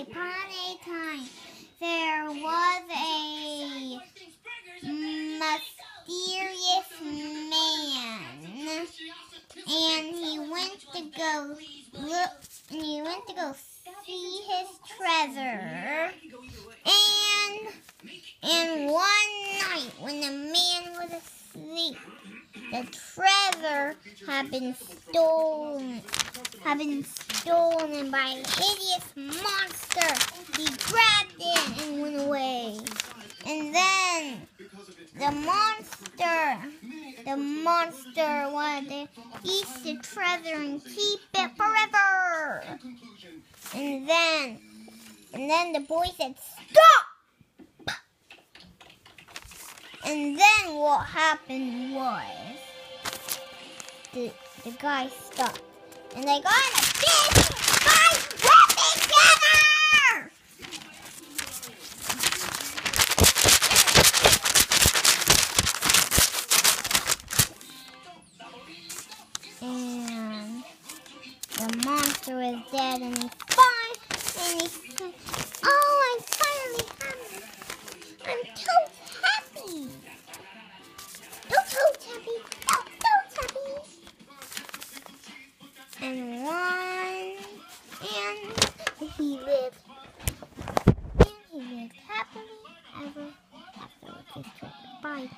upon a time, there was a mysterious man, and he went to go see his treasure. And one night, when the man was asleep, the treasure had been stolen by a hideous monster. He grabbed it and went away. And then the monster wanted to eat the treasure and keep it forever. And then the boy said, "Stop!" And then what happened was the guy stopped, and they got in a big fight with each other. And the monster is dead, and he's fine, and he said, "Oh, I'm finally happy. I'm so happy. So happy. And he lived happily ever after with his treasure. Bye.